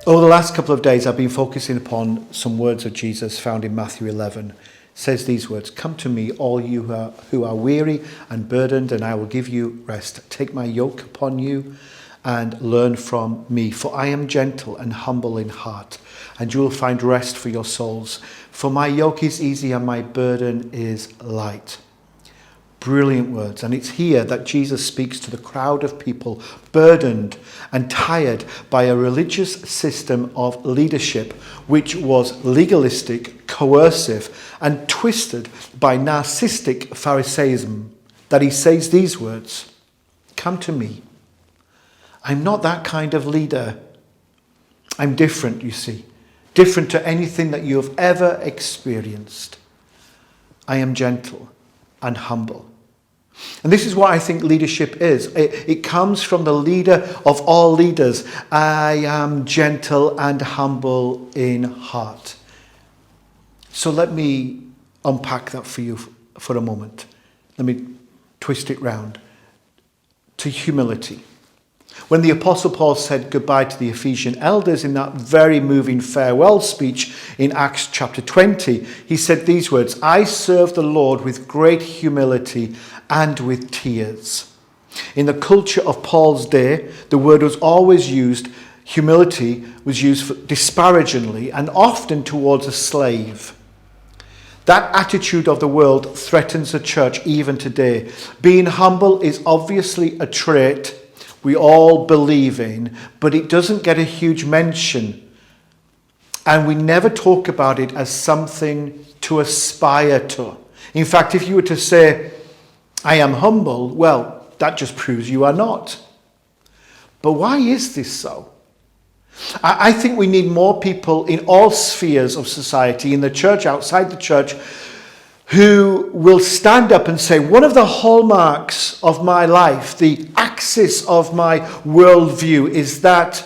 Over the last couple of days, I've been focusing upon some words of Jesus found in Matthew 11. It says these words, "Come to me, all you who are weary and burdened, and I will give you rest. Take my yoke upon you and learn from me, for I am gentle and humble in heart, and you will find rest for your souls. For my yoke is easy and my burden is light." Brilliant words. And it's here that Jesus speaks to the crowd of people burdened and tired by a religious system of leadership which was legalistic, coercive, and twisted by narcissistic Pharisaism, that he says these words, "Come to me. I'm not that kind of leader. I'm different, you see. Different to anything that you have ever experienced. I am gentle and humble." And this is what I think leadership is. It comes from the leader of all leaders. I am gentle and humble in heart. So let me unpack that for you for a moment. Let me twist it round to humility. When the Apostle Paul said goodbye to the Ephesian elders in that very moving farewell speech in Acts chapter 20, he said these words, "I serve the Lord with great humility and with tears." In the culture of Paul's day, the word was always used, humility was used disparagingly and often towards a slave. That attitude of the world threatens the church even today. Being humble is obviously a trait we all believe in, but it doesn't get a huge mention. And we never talk about it as something to aspire to. In fact, if you were to say, "I am humble," well, that just proves you are not. But why is this so? I think we need more people in all spheres of society, in the church, outside the church, who will stand up and say, one of the hallmarks of my life, the axis of my worldview, is that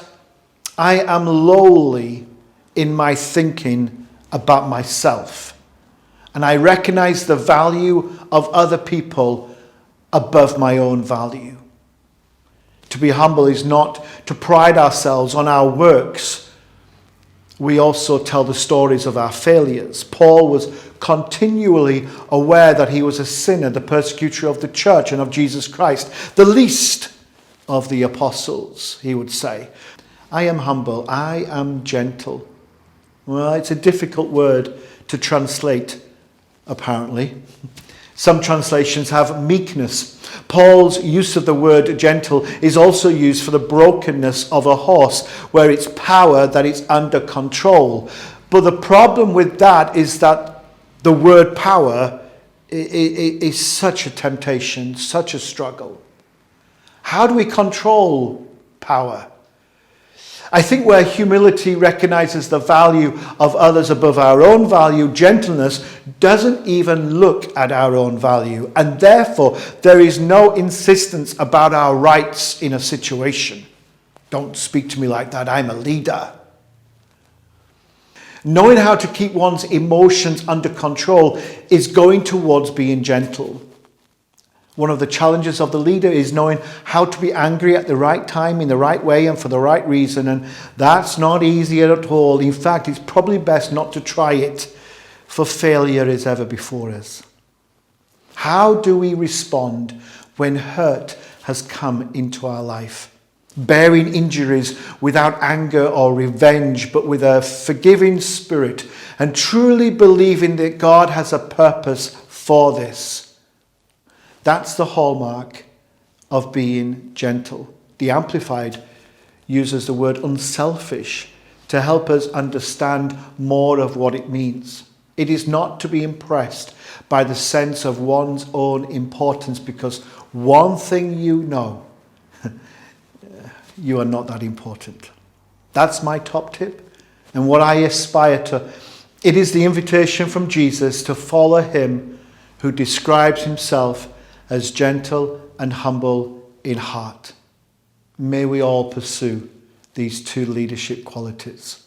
I am lowly in my thinking about myself. And I recognize the value of other people above my own value. To be humble is not to pride ourselves on our works. We also tell the stories of our failures. Paul was continually aware that he was a sinner, the persecutor of the church and of Jesus Christ, the least of the apostles, he would say. I am humble, I am gentle. Well, it's a difficult word to translate, apparently. Some translations have meekness. Paul's use of the word gentle is also used for the brokenness of a horse, where it's power that is under control. But the problem with that is that the word power is such a temptation, such a struggle. How do we control power? I think where humility recognizes the value of others above our own value, gentleness doesn't even look at our own value. And therefore, there is no insistence about our rights in a situation. Don't speak to me like that, I'm a leader. Knowing how to keep one's emotions under control is going towards being gentle. One of the challenges of the leader is knowing how to be angry at the right time, in the right way, and for the right reason. And that's not easy at all. In fact, it's probably best not to try it, for failure is ever before us. How do we respond when hurt has come into our life? Bearing injuries without anger or revenge, but with a forgiving spirit, and truly believing that God has a purpose for this. That's the hallmark of being gentle. The Amplified uses the word unselfish to help us understand more of what it means. It is not to be impressed by the sense of one's own importance, because one thing you know, you are not that important. That's my top tip, and what I aspire to. It is the invitation from Jesus to follow him who describes himself as gentle and humble in heart. May we all pursue these two leadership qualities.